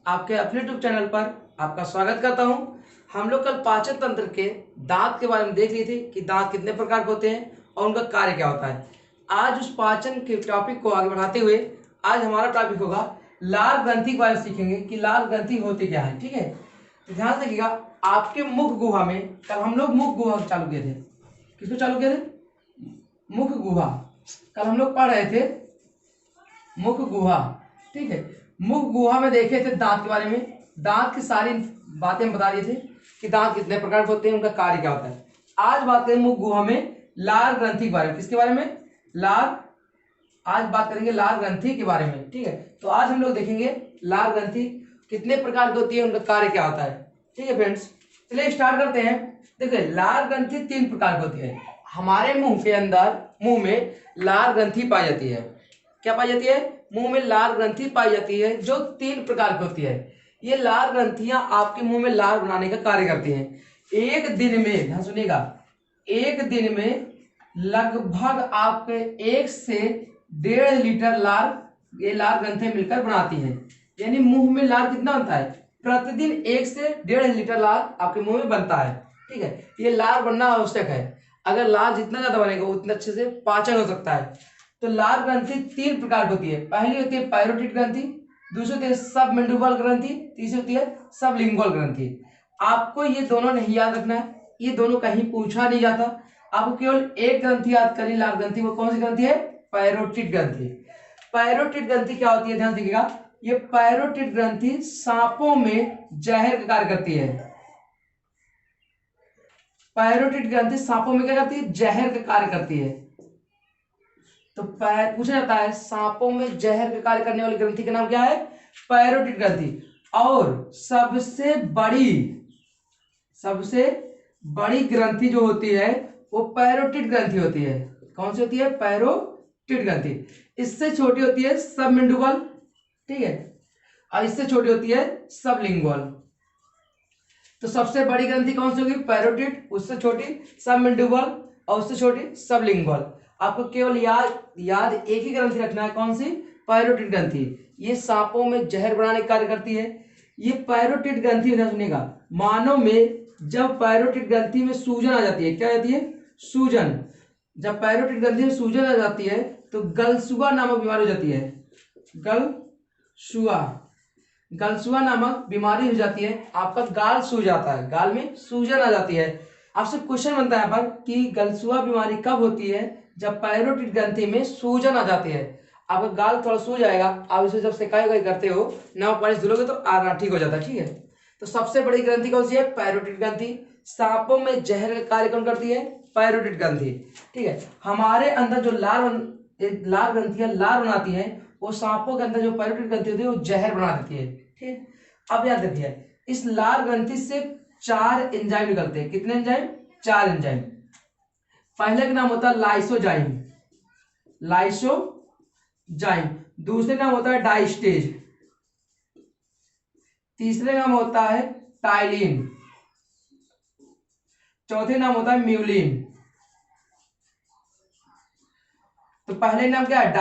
आपके अपने YouTube channel पर आपका स्वागत करता हूं। हम लोग कल पाचन तंत्र के दांत के बारे में देख लिए थे कि दांत कितने प्रकार के होते हैं और उनका कार्य क्या होता है। आज उस पाचन के टॉपिक को आगे बढ़ाते हुए आज हमारा टॉपिक होगा लार ग्रंथि के बारे में सीखेंगे कि लार ग्रंथि होती क्या है। ठीक है, तो ध्यान से देखिएगा। आपके मुख गुहा में कल हम लोग मुख गुहा चालू किए थे। किसको चालू किए थे? मुख गुहा। कल हम लोग पढ़ रहे थे मुख गुहा। ठीक है, मुख गुहा में देखे थे दांत के बारे में। दांत की सारी बातें हम बता रहे थे कि दांत कितने प्रकार के होते हैं, उनका कार्य क्या होता है। आज बात करेंगे मुख गुहा में लार ग्रंथि के बारे में। किसके बारे में? लार। आज बात करेंगे लार ग्रंथि के बारे में। ठीक है, तो आज हम लोग देखेंगे लार ग्रंथि कितने प्रकार की होती है, उनका कार्य क्या होता है। ठीक है फ्रेंड्स, चलिए स्टार्ट करते हैं। देखिए, लार ग्रंथि 3 प्रकार की होती है। हमारे मुंह के अंदर मुंह में लार ग्रंथि पाई जाती है। क्या पाई जाती है? मुंह में लार ग्रंथि पाई जाती है जो 3 प्रकार की होती है। ये लार ग्रंथियां आपके मुंह में लार बनाने का कार्य करती हैं। एक दिन में, ध्यान सुनिएगा, एक दिन में लगभग आपके 1 से 1.5 लीटर लार ये लार ग्रंथियां मिलकर बनाती हैं। यानी मुंह में लार कितना बनता है? प्रतिदिन 1 से 1.5 लीटर लार आपके मुंह में बनता है। ठीक है, ये लार बनना आवश्यक है। अगर लार जितना ज्यादा बनेगा उतना अच्छे से पाचन हो सकता है। तो लार ग्रंथि 3 प्रकार की होती है। पहली होती है पैरोटिड ग्रंथि, दूसरी होती है सबमेंडिबल ग्रंथि, तीसरी होती है सबलिंगुअल ग्रंथि। आपको ये दोनों नहीं याद रखना है, ये दोनों कहीं पूछा नहीं जाता। आपको केवल एक ग्रंथि याद करनी लार ग्रंथि। वो कौन सी ग्रंथि है? पैरोटिड ग्रंथि। पैरोटिड ग्रंथि क्या होती है? ध्यान दीजिएगा, ये पैरोटिड ग्रंथि सांपों में जहर का कार्य करती है। पैरोटिड ग्रंथि सांपों में क्या करती है? जहर का कार्य करती है। तो पूछा जाता है सांपों में जहर का कार्य करने वाली ग्रंथि का नाम क्या है? पैरोटिड ग्रंथि। और सबसे बड़ी ग्रंथि जो होती है वो पैरोटिड ग्रंथि होती है। कौन सी होती है? पैरोटिड ग्रंथि। इससे छोटी होती है सबमेंडिबल। ठीक है, और इससे छोटी होती है सबलिंगुअल। तो सबसे बड़ी ग्रंथि कौन सी होगी? पैरोटिड, उससे छोटी सबमेंडिबल, और उससे छोटी सबलिंगुअल। आपको केवल याद एक ही ग्रंथि रखना है। कौन सी? पैरोटिड ग्रंथि। ये सांपों में जहर बनाने का कार्य करती है। ये पैरोटिड ग्रंथि, सुनिएगा, मानव में जब पैरोटिड ग्रंथि में सूजन आ जाती है, क्या आ जाती है? सूजन। जब पैरोटिड ग्रंथि में सूजन आ जाती है तो गलसुआ नामक बीमारी हो जाती है। गलसुआ नामक बीमारी हो जाती है। आपका गाल सूज जाता है, गाल में सूजन आ जाती है। आपसे क्वेश्चन बनता है यहाँ पर कि गलसुआ बीमारी कब होती है? जब पैरोटिड ग्रंथि में सूजन आ जाती है। आपका गाल थोड़ा सूज जाएगा, आप इसे जब सिकाई करते हो, नमक पानी से धुलोगे तो आराम ठीक हो जाता है। ठीक है, तो सबसे बड़ी ग्रंथि कौन सी है? पैरोटिड ग्रंथि। सांपों में जहर का कार्य कौन करती है? पैरोटिड ग्रंथि। ठीक है, हमारे अंदर जो लार ग्रंथियां लार बनाती है, वो सांपों के अंदर जो पैरोटिड ग्रंथि होती है वो जहर बना देती है। ठीक है, अब याद रखिए, इस लार ग्रंथि से 4 एंजाइम निकलते हैं। कितने एंजाइम? 4 एंजाइम। पहले का नाम होता है लाइसोजाइम, दूसरे नाम होता है डाइस्टेज, तीसरे नाम होता है टाइलिन, चौथे नाम होता है म्यूलिन। तो पहले नाम क्या है?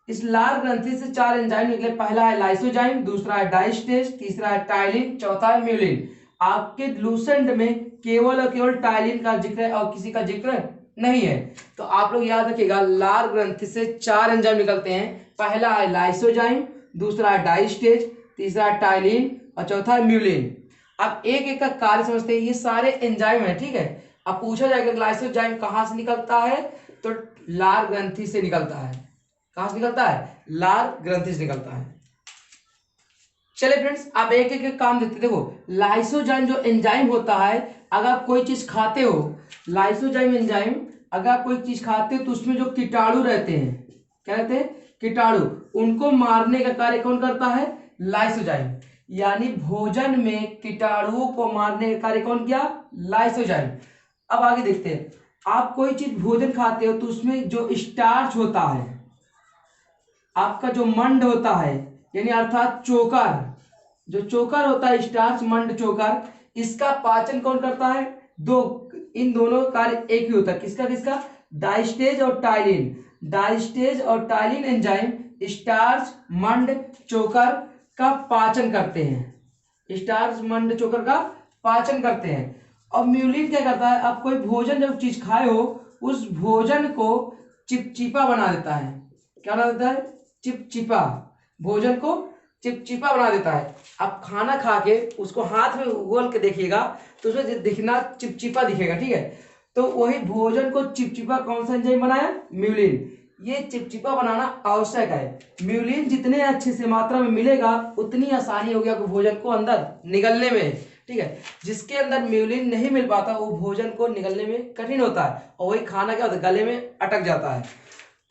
इस लार ग्रंथि से 4 एंजाइम निकले। पहला है लाइसोजाइम, दूसरा है डाइस्टेज, तीसरा है टाइलिन, चौथा है म्यूलिन। आपके लूसेंट में केवल और केवल टाइलिन का जिक्र है और किसी का जिक्र नहीं है। तो आप लोग याद रखिएगा, लार ग्रंथि से 4 एंजाइम निकलते हैं। पहला है लाइसोजाइम, दूसरा है डाइस्टेज, तीसरा है टाइलिन और चौथा है म्यूलिन। आप एक एक का कार्य समझते हैं। ये सारे एंजाइम है। ठीक है, अब पूछा जाएगा लाइसोजाइम कहां से निकलता है? तो लार ग्रंथि से निकलता है। कहां से निकलता है? लार ग्रंथि से निकलता है। चलिए फ्रेंड्स, आप एक एक काम देखते। देखो, लाइसोजाइम जो एंजाइम होता है, अगर आप कोई चीज खाते हो, लाइसोजाइम एंजाइम, अगर आप कोई चीज खाते हो तो उसमें जो कीटाणु रहते हैं, क्या रहते हैं? कीटाणु, उनको मारने का कार्य कौन करता है? लाइसोजाइम। यानी भोजन में कीटाणुओं को मारने का कार्य कौन किया? लाइसोजाइम। अब आगे देखते हैं, आप कोई चीज भोजन खाते हो तो उसमें जो स्टार्च होता है, आपका जो मंड होता है, यानी अर्थात चोकर, जो चोकर होता है, स्टार्च, मंड, चोकर, इसका पाचन कौन करता है? इन दोनों कार्य एक ही होता है। किसका? डाइस्टेज और टाइलिन। डाइस्टेज और टाइलिन एंजाइम स्टार्च मंड चोकर का पाचन करते हैं। स्टार्च मंड चोकर का पाचन करते हैं। और म्यूलिन क्या करता है, आप कोई भोजन जब चीज खाए हो उस भोजन को चिपचिपा बना देता है। क्या बना देता है? चिपचिपा। भोजन को चिपचिपा बना देता है। आप खाना खा के उसको हाथ में उगल के देखिएगा तो उसमें दिखना चिपचिपा दिखेगा, ठीक है। तो वही भोजन को चिपचिपा कौन सा एंजाइम बनाया? म्यूलिन। ये चिपचिपा बनाना आवश्यक है। म्यूलिन जितने अच्छे से मात्रा में मिलेगा उतनी आसानी होगी आपको भोजन को अंदर निगलने में, ठीक है। जिसके अंदर म्यूलिन नहीं मिल पाता वो भोजन को निगलने में कठिन होता है और वही खाना क्या होता है, गले में अटक जाता है।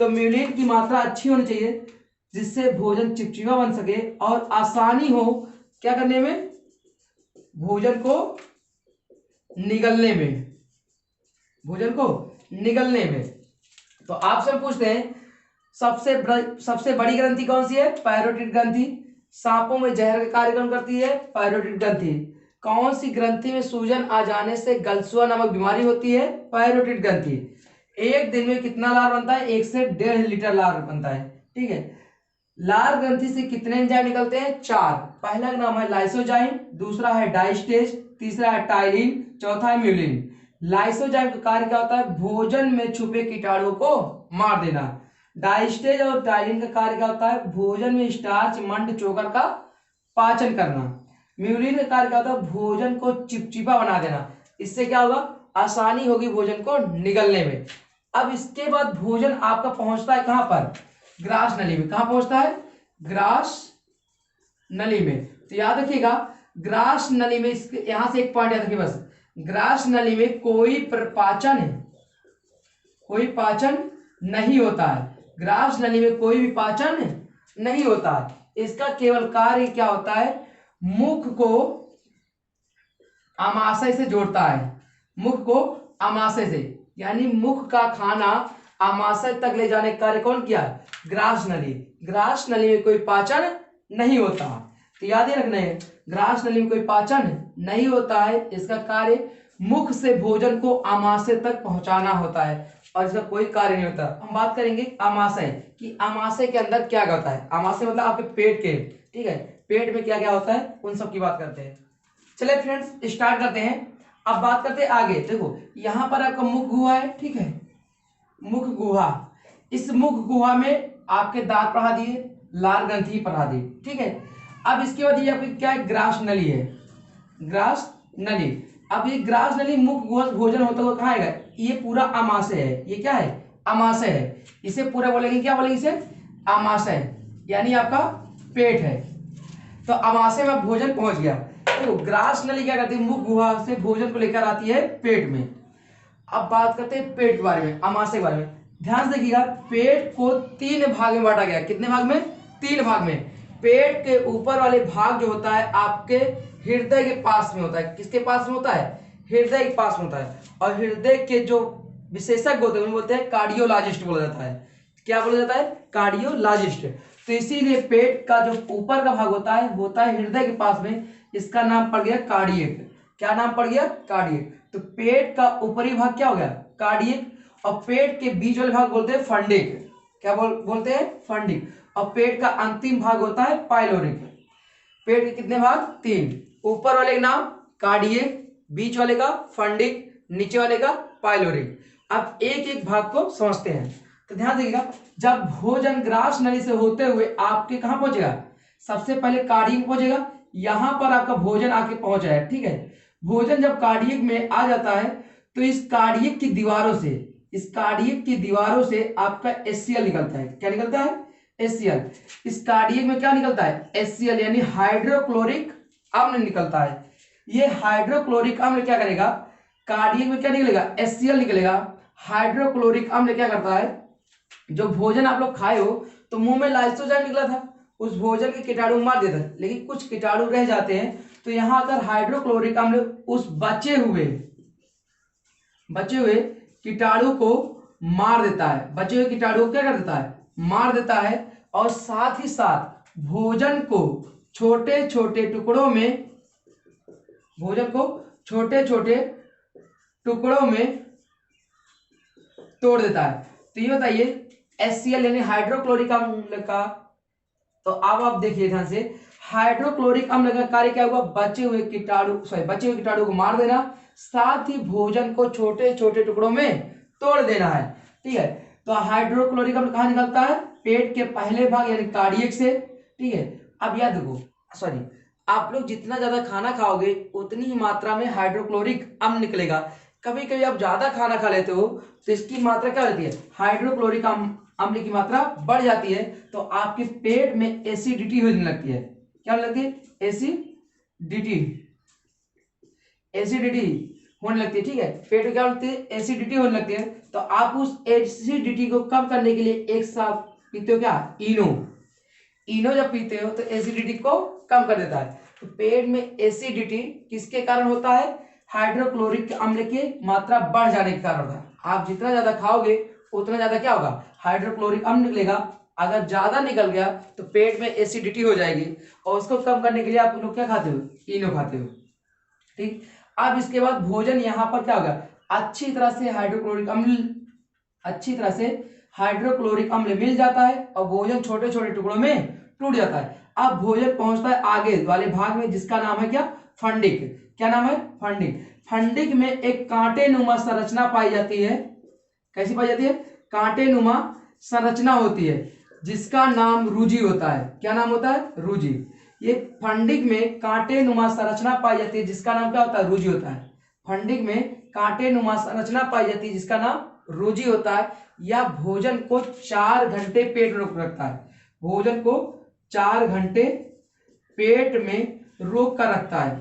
तो म्यूलिन की मात्रा अच्छी होनी चाहिए जिससे भोजन चिपचिपा बन सके और आसानी हो क्या करने में, भोजन को निगलने में, भोजन को निगलने में। तो आपसे पूछते हैं सबसे बड़ी ग्रंथि कौन सी है? पैरोटिड ग्रंथि। सांपों में जहर का कार्य कौन करती है? पैरोटिड ग्रंथि। कौन सी ग्रंथि में सूजन आ जाने से गलसुआ नामक बीमारी होती है? पैरोटिड ग्रंथि। एक दिन में कितना लार बनता है? 1 से 1.5 लीटर लार बनता है, ठीक है। लार ग्रंथि से कितने एंजाइम निकलते हैं? 4। पहला का नाम है लाइसोजाइम, दूसरा है डाइस्टेज, तीसरा है टाइलिन, चौथा है म्यूलिन। लाइसोजाइम का कार्य क्या होता है? भोजन में छुपे कीटाणुओं को मार देना। डाइस्टेज और टाइलिन का कार्य क्या होता है? भोजन में स्टार्च मंड चोकर का पाचन करना। म्यूलिन का कार्य क्या होता है? भोजन को चिपचिपा बना देना। इससे क्या होगा? आसानी होगी भोजन को निगलने में। अब इसके बाद भोजन आपका पहुंचता है कहां पर? ग्रास नली में। कहां पहुंचता है? ग्रास नली में। तो याद रखिएगा ग्रास नली में, इसके यहां से एक पॉइंट याद रखिए बस, ग्रास नली में कोई पाचन नहीं होता है। ग्रास नली में कोई भी पाचन नहीं होता है। इसका केवल कार्य क्या होता है? मुख को आमाशय से जोड़ता है। मुख को आमाशय से, यानी मुख का खाना आमाशय तक ले जाने का कार्य कौन किया? ग्रास नली। ग्रास नली में कोई पाचन नहीं होता। तो याद ही रखना है ग्रास नली में कोई पाचन नहीं होता है। इसका कार्य मुख से भोजन को आमाशय तक पहुंचाना होता है और इसका कोई कार्य नहीं होता। हम बात करेंगे आमाशय कि आमाशय के अंदर क्या होता है। आमाशय मतलब आपके पेट के, ठीक है, पेट में क्या क्या होता है उन सब की बात करते हैं। चलिए फ्रेंड्स स्टार्ट करते हैं। अब बात करते हैं आगे। देखो यहां पर आपका मुख गुहा है, ठीक है, मुख गुहा। इस मुख गुहा में आपके दांत पढ़ा दिए, लार ग्रंथि पढ़ा दी, ठीक है। अब इसके बाद ये आपकी क्या है? ग्रास नली है, ग्रास नली। अब ये ग्रास नली मुख गुहा भोजन होता हुआ कहाँ आएगा? ये पूरा आमाशय है। ये क्या है? आमाशय है। इसे पूरा बोलेंगे क्या बोलेंगे? इसे आमाशय, यानी आपका पेट है। तो आमाशय में भोजन पहुंच गया। तो ग्रास नली क्या करती है? मुख गुहा से भोजन को लेकर आती है पेट में। अब बात करते हैं पेट के बारे में, आमाशय के बारे में। ध्यान से देखिएगा पेट को 3 भाग में बांटा गया। कितने भाग में? 3 भाग में। पेट के ऊपर वाले भाग जो होता है आपके हृदय के पास में होता है। किसके पास में होता है? हृदय के पास में होता है। और हृदय के जो विशेषज्ञ होते हैं उन्हें बोलते हैं कार्डियोलॉजिस्ट बोला जाता है। क्या बोला जाता है? कार्डियोलॉजिस्ट। तो इसीलिए पेट का जो ऊपर का भाग होता है हृदय के पास में। इसका नाम पड़ गया कार्डियक। क्या नाम पड़ गया? कार्डियक। तो पेट का ऊपरी भाग क्या हो गया? कार्डियक। और पेट के बीच वाले भाग बोलते हैं फंडिक। क्या बोलते हैं? फंडिक। और पेट का अंतिम भाग होता है पाइलोरिक। पेट के कितने भाग? 3। ऊपर वाले का नाम कार्डियक, बीच वाले का फंडिक, नीचे वाले का पाइलोरिक। अब एक एक भाग को समझते हैं। तो ध्यान दीजिएगा जब भोजन ग्रास नली से होते हुए आपके कहां पहुंचेगा? सबसे पहले कार्डियक पहुंचेगा। यहां पर आपका भोजन आके पहुंच जाए, ठीक है। भोजन जब कार्डियक में आ जाता है तो इस कार्डियक की दीवारों से आपका एचसीएल निकलता है। क्या निकलता है? एचसीएल। इस कार्डियक में क्या निकलता है? एचसीएल यानी हाइड्रोक्लोरिक अम्ल निकलता है। ये हाइड्रोक्लोरिक अम्ल क्या करेगा? कार्डियक में क्या निकलेगा? एचसीएल निकलेगा। हाइड्रोक्लोरिक अम्ल क्या करता है? जो भोजन आप लोग खाए हो तो मुंह में लाइसोजाइम निकला था, उस भोजन के कीटाणु मार देता है, लेकिन कुछ कीटाणु रह जाते हैं। तो यहां आकर हाइड्रोक्लोरिक अम्ल उस बचे हुए कीटाणु को मार देता है। बचे हुए कीटाणु को क्या कर देता है? मार देता है। और साथ ही साथ भोजन को छोटे छोटे टुकड़ों में तोड़ देता है। तो ये बताइए HCl यानी हाइड्रोक्लोरिक अम्ल का। तो अब आप देखिए ध्यान से, हाइड्रोक्लोरिक अम्ल का कार्य क्या हुआ, बचे हुए कीटाणु को मार देना, साथ ही भोजन को छोटे छोटे टुकड़ों में तोड़ देना है। ठीक है, तो हाइड्रोक्लोरिक अम्ल कहाँ निकलता है, पेट के पहले भाग यानी कार्डियक से। ठीक है, अब याद रखो, सॉरी, आप लोग जितना ज्यादा खाना खाओगे उतनी ही मात्रा में हाइड्रोक्लोरिक अम्ल निकलेगा। कभी कभी आप ज्यादा खाना खा लेते हो तो इसकी मात्रा क्या होती है, हाइड्रोक्लोरिक अम्ल की मात्रा बढ़ जाती है, तो आपके पेट में एसिडिटी होने लगती है। क्या होने लगती है, एसिडिटी होने लगती है। ठीक है, पेट में क्या होती है, एसिडिटी होने लगती है। तो आप उस एसिडिटी को कम करने के लिए एक साथ पीते हो क्या, इनो जब पीते हो तो एसिडिटी को कम कर देता है। तो पेट में एसिडिटी किसके कारण होता है, हाइड्रोक्लोरिक अम्ल की मात्रा बढ़ जाने के कारण होता है। आप जितना ज्यादा खाओगे उतना ज्यादा क्या होगा, हाइड्रोक्लोरिक अम्ल निकलेगा। अगर ज्यादा निकल गया तो पेट में एसिडिटी हो जाएगी, और उसको कम करने के लिए आप लोग क्या खाते हो, इनो खाते हो। ठीक, अब इसके बाद भोजन यहाँ पर क्या होगा, अच्छी तरह से हाइड्रोक्लोरिक अम्ल मिल जाता है और भोजन छोटे छोटे टुकड़ों में टूट जाता है। अब भोजन पहुंचता है आगे वाले भाग में, जिसका नाम है क्या, फंडिक। क्या नाम है, फंडिक। फंडिक में एक कांटेनुमा संरचना पाई जाती है। कैसी पाई जाती है, कांटेनुमा संरचना होती है, जिसका नाम रूजी होता है। क्या नाम होता है, रूजी। ये फंडिक में कांटेनुमा संरचना पाई जाती है, जिसका नाम क्या होता है, रूजी होता है। फंडिक में कांटेनुमा संरचना पाई जाती है, जिसका नाम रूजी होता है। या भोजन को 4 घंटे पेट में रोक रखता है, भोजन को 4 घंटे पेट में रोक कर रखता है।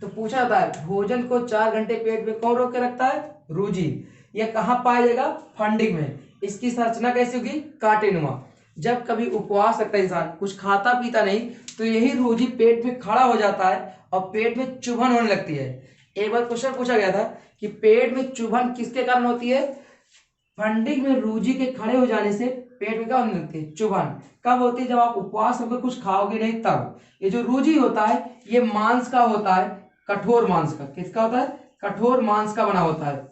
तो पूछा जाता है भोजन को 4 घंटे पेट में कौन रोक के रखता है, रूजी। यह कहाँ पाया जाएगा, फंडिक में। इसकी संरचना कैसी होगी, कांटेनुमा। जब कभी उपवास रखता है इंसान, कुछ खाता पीता नहीं, तो यही रूजी पेट में खड़ा हो जाता है और पेट में चुभन होने लगती है। एक बार क्वेश्चन पूछा गया था कि पेट में चुभन किसके कारण होती है, फंडिक में रूजी के खड़े हो जाने से पेट में क्या होने लगती है, चुभन। कब होती है, जब आप उपवास होकर कुछ खाओगे नहीं तब। ये जो रूजी होता है ये मांस का होता है, कठोर मांस का। किसका होता है, कठोर मांस का बना होता है।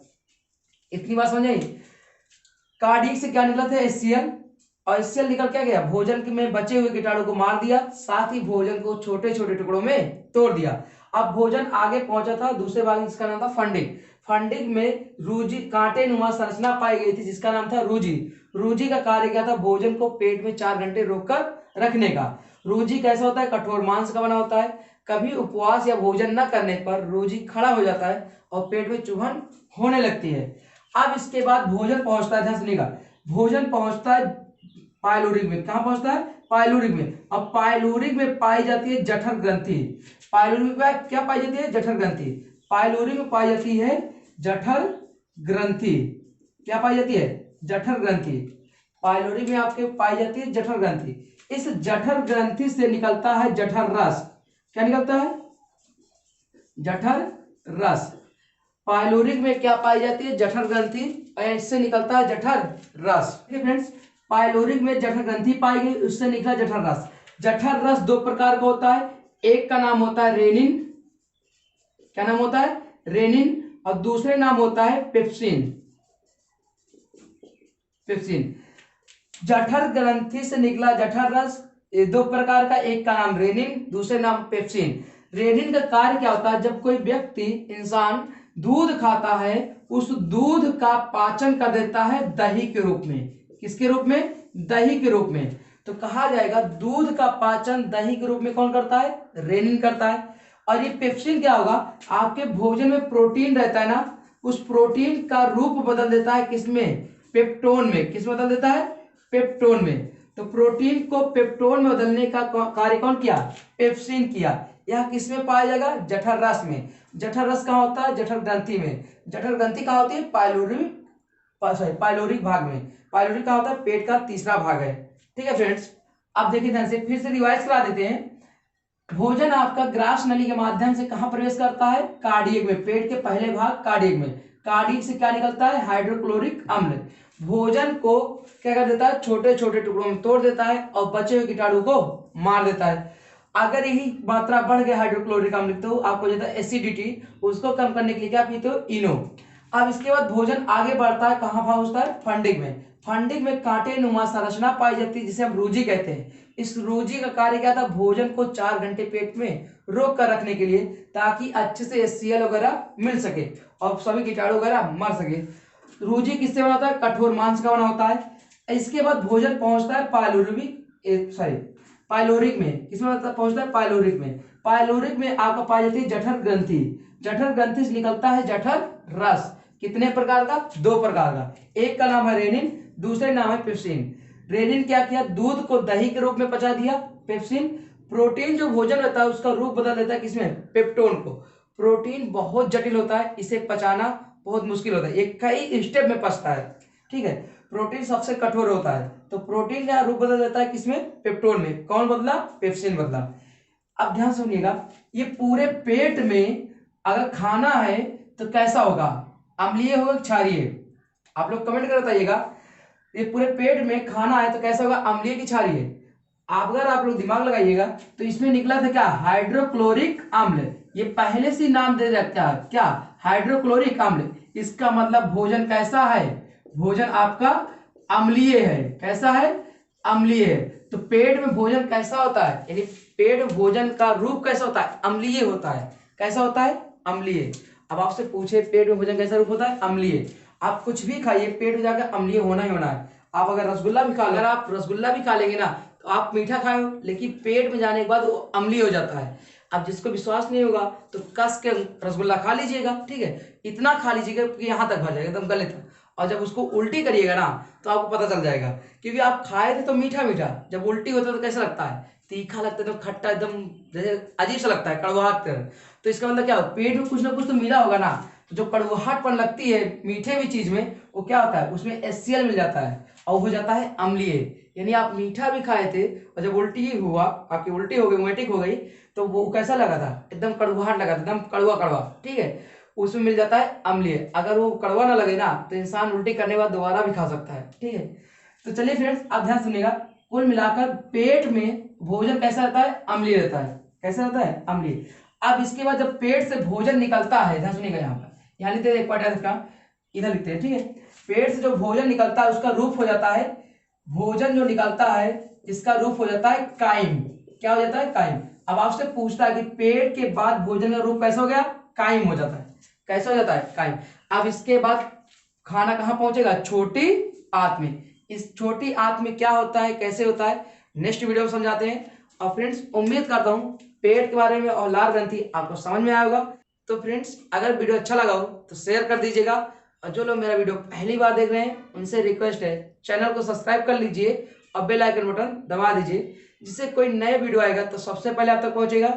इतनी बात समझ आई। कार्डियक से क्या निकला था, HCl, और HCl निकल क्या गया, भोजन में बचे हुए कीटाणु को मार दिया, साथ ही भोजन को छोटे छोटे टुकड़ों में तोड़ दिया। अब भोजन आगे पहुंचा था दूसरे भाग, जिसका नाम था फंडिक। फंडिक में रूजी कांटेनुमा संरचना पाई गई थी, जिसका नाम था रूजी। रूजी का कार्य क्या था, भोजन को पेट में 4 घंटे रोककर रखने का। रूजी कैसा होता है, कठोर मांस का बना होता है। कभी उपवास या भोजन न करने पर रूजी खड़ा हो जाता है और पेट में चुभन होने लगती है। अब इसके बाद भोजन पहुंचता है, ध्यान सुनिएगा, भोजन पहुंचता है पाइलोरिक में। कहां पहुंचता है, पाइलोरिक में। अब पाइलोरिक में पाई जाती है जठर ग्रंथि। पाइलोरिक में क्या पाई जाती है, जठर ग्रंथि। पाइलोरिक में पाई जाती है जठर ग्रंथि। क्या पाई जाती है, जठर ग्रंथि। पाइलोरिक में आपके पाई जाती है जठर ग्रंथि। इस जठर ग्रंथि से निकलता है जठर रस। क्या निकलता है, जठर रस। पाइलोरिक में क्या पाई जाती है, जठर ग्रंथि, और इससे निकलता है जठर रस। ठीक है फ्रेंड्स, पाइलोरिक में जठर ग्रंथि पाई गई, उससे निकला जठर रस। जठर रस 2 प्रकार का होता है, एक का नाम होता है रेनिन। क्या नाम होता है, रेनिन, और दूसरे नाम होता है पेप्सिन। जठर ग्रंथि से निकला जठर रस, ये 2 प्रकार का, एक का नाम रेनिन, दूसरे नाम पेप्सिन। रेनिन का कार्य क्या होता है, जब कोई व्यक्ति, इंसान दूध खाता है, उस दूध का पाचन कर देता है दही के रूप में। किसके रूप में, दही के रूप में। तो कहा जाएगा दूध का पाचन दही के रूप में कौन करता है, रेनिन करता है। और ये पेप्सिन क्या होगा, आपके भोजन में प्रोटीन रहता है ना, उस प्रोटीन का रूप बदल देता है किसमें, पेप्टोन में। किस बदल देता है, पेप्टोन में। तो प्रोटीन को पेप्टोन में बदलने का कार्य कौन किया, पेप्सिन किया। यह किसमें पाया जाएगा, जठर रस में। जठर रस कहाँ होता है, जठर ग्रंथि में। जठर ग्रंथि कहाँ होती है, पाइलोरिक भाग में। पाइलोरिक कहाँ होता है, पेट का तीसरा भाग है। ठीक है फ्रेंड्स, अब देखिए ध्यान से, फिर से रिवाइज करा देते हैं। भोजन आपका ग्रास नली के माध्यम से कहां प्रवेश करता है, कार्डियक में, पेट के पहले भाग कार्डियक में। कार्डियक से क्या निकलता है, हाइड्रोक्लोरिक अम्ल। भोजन को क्या कर देता है, छोटे छोटे टुकड़ों में तोड़ देता है और बचे हुए कीटाणु को मार देता है। अगर यही मात्रा बढ़ गया हाइड्रोक्लोरिक अम्ल, तो आपको जाता है एसिडिटी, उसको कम करने के लिए क्या पीते हो, इनो। अब इसके बाद भोजन आगे बढ़ता है, कहां पहुंचता है, फंडिक में। फंडिंग में कांटे नुमा संरचना पाई जाती है जिसे हम रूजी कहते हैं। इस रूजी का कार्य क्या था, भोजन को 4 घंटे पेट में रोक कर रखने के लिए, ताकि अच्छे से HCl वगैरह मिल सके और सभी कीटाणु वगैरह मर सके। रूजी किससे बना होता है, कठोर मांस का बना होता है। इसके बाद भोजन पहुंचता है पाइलोरिक में। किसमें पहुंचता है, पाइलोरिक में। पाइलोरिक में आपका पाई जाती है जठर ग्रंथि। जठर ग्रंथि से निकलता है जठर रस। कितने प्रकार का, 2 प्रकार का। एक का नाम है रेनिन, दूसरे नाम है पेप्सिन। रेनिन क्या किया, दूध को दही के रूप में पचा दिया। पेप्सिन प्रोटीन जो भोजन रहता है उसका रूप बदल देता है, किसमें, पेप्टोन को। प्रोटीन बहुत जटिल होता है, इसे पचाना बहुत मुश्किल होता है, ये कई स्टेप में पचता है। ठीक है, प्रोटीन सबसे कठोर होता है, तो प्रोटीन का रूप बदल देता है किसमें, पेप्टोन में। कौन बदला, पेप्सिन बदला। अब ध्यान सुनिएगा, ये पूरे पेट में अगर खाना है तो कैसा होगा, अम्लीय होगा क्षारीय, आप लोग कमेंट कर बताइएगा। ये पूरे पेट में खाना है तो कैसा होगा, अम्लीय की क्षारीय। अगर आप लोग दिमाग लगाइएगा तो इसमें निकला था क्या, हाइड्रोक्लोरिक अम्ल। ये पहले से नाम दे रखा है क्या, हाइड्रोक्लोरिक अम्ल। इसका मतलब भोजन कैसा है, भोजन आपका अम्लीय है। कैसा है, अम्लीय है। तो पेट में भोजन कैसा होता है, यानी पेट भोजन का रूप कैसा होता है, अम्लीय होता है। कैसा होता है, अम्लीय। अब आपसे पूछे पेट में भोजन कैसा रूप होता है, अम्लीय। आप कुछ भी खाइए पेट में जाकर अम्लीय होना ही होना है। आप अगर रसगुल्ला भी खा, अगर आप रसगुल्ला भी खा लेंगे ना तो आप मीठा खाए हो, लेकिन पेट में जाने के बाद वो अम्लीय हो जाता है। अब जिसको विश्वास नहीं होगा तो कस के रसगुल्ला खा लीजिएगा। ठीक है, इतना खा लीजिएगा कि यहाँ तक भर जाएगा, एकदम गले तक। और जब उसको उल्टी करिएगा ना तो आपको पता चल जाएगा, क्योंकि आप खाए थे तो मीठा मीठा, जब उल्टी होता है तो कैसा लगता है, तीखा लगता है, तो खट्टा, एकदम जैसे अजीब सा लगता है, कड़वाहट कर। तो इसका मतलब क्या हो, पेट में कुछ ना कुछ तो मिला होगा ना। तो जो कड़वाहटपन लगती है मीठे भी चीज में, वो क्या होता है, उसमें HCl मिल जाता है और हो जाता है अम्लीय। यानी आप मीठा भी खाए थे और जब उल्टी ही हुआ, आपकी उल्टी हो गई, वोमिटिंग हो गई, तो वो कैसा लगा था, एकदम कड़वाहट लगा था, एकदम कड़वा कड़वा। ठीक है, उसमें मिल जाता है अम्लीय। अगर वो कड़वा ना लगे ना तो इंसान उल्टी करने के बाद दोबारा भी खा सकता है। ठीक है, तो चलिए फ्रेंड्स, आप ध्यान सुनिएगा। कुल मिलाकर पेट में भोजन कैसा रहता है, अम्लीय रहता है। कैसा रहता है, अम्लीय। अब इसके बाद जब पेट से भोजन निकलता है, ध्यान सुनिएगा, यहाँ लिखते हैं एक पार्ट इसका, इधर लिखते हैं। ठीक है, पेट से जो भोजन निकलता है उसका रूप हो जाता है, भोजन जो निकलता है इसका रूप हो जाता है काइम। क्या हो जाता है, काइम। अब आपसे पूछता है कि पेट के बाद भोजन का रूप कैसा हो गया, काइम हो जाता है। कैसा हो जाता है, काइम। अब इसके बाद खाना कहाँ पहुंचेगा, छोटी आंत में। इस छोटी आंत में क्या होता है, कैसे होता है, नेक्स्ट वीडियो में समझाते हैं। और फ्रेंड्स, उम्मीद करता हूँ पेट के बारे में और लार ग्रंथि आपको समझ में आया होगा। तो फ्रेंड्स, अगर वीडियो अच्छा लगा हो तो शेयर कर दीजिएगा, और जो लोग मेरा वीडियो पहली बार देख रहे हैं उनसे रिक्वेस्ट है, चैनल को सब्सक्राइब कर लीजिए और बेल आइकन बटन दबा दीजिए, जिससे कोई नया वीडियो आएगा तो सबसे पहले आप तक पहुंचेगा।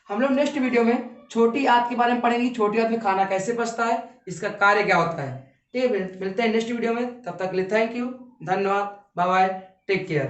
हम लोग नेक्स्ट वीडियो में छोटी आंत के बारे में पढ़ेंगे, छोटी आंत में खाना कैसे पचता है, इसका कार्य क्या होता है। ठीक है, मिलते हैं नेक्स्ट वीडियो में, तब तक के लिए थैंक यू, धन्यवाद, बाय बाय, टेक केयर।